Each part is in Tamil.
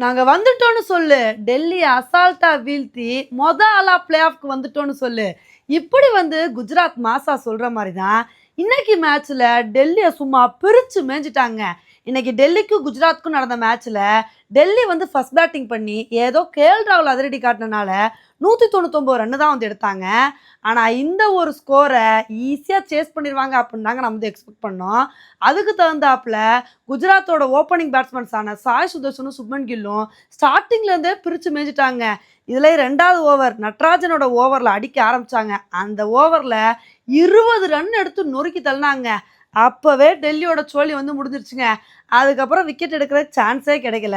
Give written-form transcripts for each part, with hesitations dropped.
நாங்க வந்துட்டோம்னு சொல்லு. டெல்லி அசால்ட்டா வீழ்த்தி ஆளா பிளே ஆஃப்க்கு வந்துட்டோம்னு சொல்லு. இப்படி வந்து குஜராத் மாசா சொல்ற மாரி தான், இன்னைக்கு மேட்ச்ல டெல்லிய சும்மா பிரிச்சு மேய்ஞ்சுட்டாங்க. இன்னைக்கு டெல்லிக்கும் குஜராத்துக்கும் நடந்த மேட்ச்ல டெல்லி வந்து ஃபர்ஸ்ட் பேட்டிங் பண்ணி ஏதோ ராகுல் அதிரடி காட்டினால 199 ரன் தான் வந்து எடுத்தாங்க. ஆனா இந்த ஒரு ஸ்கோரை ஈஸியா சேஸ் பண்ணிடுவாங்க அப்படின்னு தாங்க நம்ம வந்து எக்ஸ்பெக்ட் பண்ணோம். அதுக்கு தகுந்தாப்புல குஜராத்தோட ஓப்பனிங் பேட்ஸ்மேன்ஸான சாய் சுதர்ஷனும் சுப்மன் கில்லும் ஸ்டார்டிங்ல இருந்தே பிரிச்சு மேய்ஞ்சிட்டாங்க. இதுல 2வது ஓவர் நட்ராஜனோட ஓவர்ல அடிக்க ஆரம்பிச்சாங்க. அந்த ஓவர்ல 20 ரன் எடுத்து நொறுக்கி தள்ளினாங்க. அப்பவே டெல்லியோட சோழி வந்து முடிஞ்சிருச்சுங்க. அதுக்கப்புறம் விக்கெட் எடுக்கிற சான்ஸே கிடைக்கல.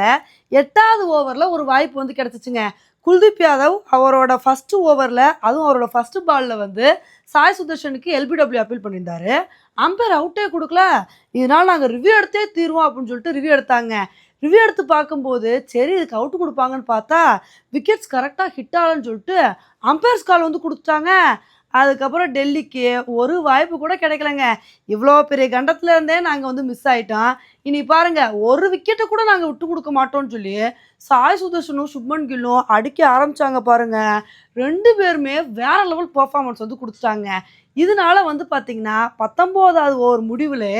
8வது ஓவர்ல ஒரு வாய்ப்பு வந்து கிடைச்சிச்சுங்க. குல்தீப் யாதவ் அவரோட ஃபர்ஸ்ட் ஓவர்ல, அதுவும் அவரோட ஃபர்ஸ்ட் பால்ல வந்து சாய் சுதர்ஷனுக்கு எல்பிடபிள்யூ அப்பீல் பண்ணியிருந்தாரு. அம்பையர் அவுட்டே கொடுக்கல. இதனால நாங்கள் ரிவ்யூ எடுத்தே தீர்வோம் அப்படின்னு சொல்லிட்டு ரிவ்யூ எடுத்தாங்க. ரிவ்யூ எடுத்து பார்க்கும்போது சரி இதுக்கு அவுட்டு கொடுப்பாங்கன்னு பார்த்தா விக்கெட்ஸ் கரெக்டாக ஹிட் ஆகலன்னு சொல்லிட்டு அம்பையர்ஸ் கால் வந்து கொடுத்துட்டாங்க. அதுக்கப்புறம் டெல்லிக்கு ஒரு வாய்ப்பு கூட கிடைக்கலங்க. இவ்வளோ பெரிய கண்டத்துல இருந்தே நாங்கள் வந்து மிஸ் ஆயிட்டோம். இனி பாருங்க ஒரு விக்கெட்டை கூட நாங்கள் விட்டு கொடுக்க மாட்டோம்னு சொல்லி சாய் சுதர்ஷனும் சுப்மன் கில்லும் அடிக்க ஆரம்பிச்சாங்க பாருங்க. 2 பேருமே வேற லெவல் பெர்ஃபார்மன்ஸ் வந்து கொடுத்துட்டாங்க. இதனால வந்து பார்த்தீங்கன்னா 19வது ஓவர் முடிவில்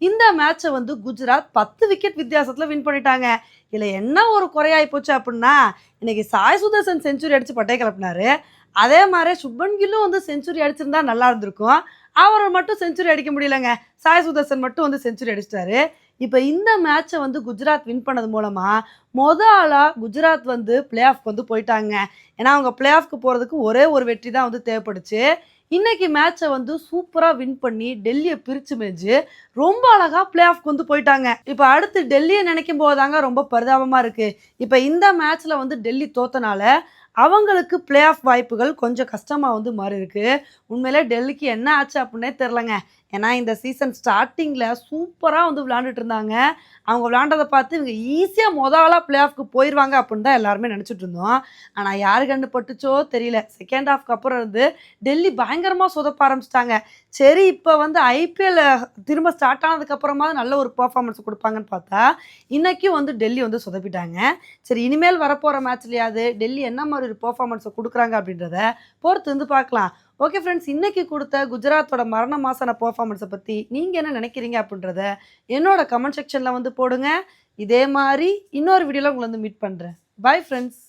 இந்த மேட்சை வந்து குஜராத் 10 விக்கெட் வித்தியாசத்தில் வின் பண்ணிட்டாங்க. இதில் என்ன ஒரு குறையாகி போச்சு அப்படின்னா, இன்னைக்கு சாய் சுதர்ஷன் செஞ்சுரி அடித்து பட்டை கிளப்பினாரு. அதே மாதிரி சுப்மன் கில்லும் வந்து செஞ்சுரி அடிச்சிருந்தா நல்லா இருந்திருக்கும். அவரை மட்டும் செஞ்சுரி அடிக்க முடியலங்க. சாய் சுதர்ஷன் மட்டும் வந்து செஞ்சுரி அடிச்சிட்டாரு. இப்போ இந்த மேட்சை வந்து குஜராத் வின் பண்ணது மூலமாக ஆளாக குஜராத் வந்து பிளே ஆஃப்க்கு வந்து போயிட்டாங்க. ஏன்னா அவங்க பிளே ஆஃப்க்கு போகிறதுக்கு ஒரே ஒரு வெற்றி தான் வந்து தேவைப்படுச்சு. இன்னைக்கு மேட்சை வந்து சூப்பராக வின் பண்ணி டெல்லியை பிரித்து மேய்ஞ்சு ரொம்ப அழகாக பிளே ஆஃப்க்கு வந்து போயிட்டாங்க. இப்போ அடுத்து டெல்லியை நினைக்கும் போதாங்க ரொம்ப பரிதாபமாக இருக்குது. இப்போ இந்த மேட்ச்சில் வந்து டெல்லி தோத்தனால அவங்களுக்கு பிளே ஆஃப் வாய்ப்புகள் கொஞ்சம் கஷ்டமாக வந்து மாறி இருக்கு. உண்மையிலே டெல்லிக்கு என்ன ஆச்சு அப்படின்னே தெரிலங்க. ஏன்னா இந்த சீசன் ஸ்டார்டிங்கில் சூப்பராக வந்து விளையாண்டுட்டு இருந்தாங்க. அவங்க விளையாண்டதை பார்த்து இவங்க ஈஸியாக ஆளாக பிளே ஆஃப்க்கு போயிடுவாங்க அப்படின்னு தான் எல்லாருமே நினச்சிட்டு இருந்தோம். ஆனால் யாரு கண்டு பட்டுச்சோ தெரியல. செகண்ட் ஹாஃப்க்கு அப்புறம் இருந்து டெல்லி பயங்கரமாக சொதப்ப ஆரம்பிச்சிட்டாங்க. சரி இப்போ வந்து ஐபிஎல் திரும்ப ஸ்டார்ட் ஆனதுக்கப்புறமா நல்ல ஒரு பர்ஃபார்மன்ஸ் கொடுப்பாங்கன்னு பார்த்தா இன்றைக்கும் வந்து டெல்லி வந்து சொதப்பிட்டாங்க. சரி இனிமேல் வரப்போகிற மேட்ச்லையாவது டெல்லி என்ன மாதிரி ஒரு பர்ஃபார்மன்ஸை கொடுக்குறாங்க அப்படின்றத பொறுத்து வந்து பார்க்கலாம். ஓகே ஃப்ரெண்ட்ஸ், இன்னைக்கு கொடுத்த குஜராத்தோட மரண மாசான பர்ஃபார்மன்ஸை பற்றி நீங்கள் என்ன நினைக்கிறீங்க அப்படின்றத என்னோட கமெண்ட் செக்ஷனில் வந்து போடுங்க. இதே மாதிரி இன்னொரு வீடியோவில் உங்களை வந்து மீட் பண்ணுறேன். Bye friends.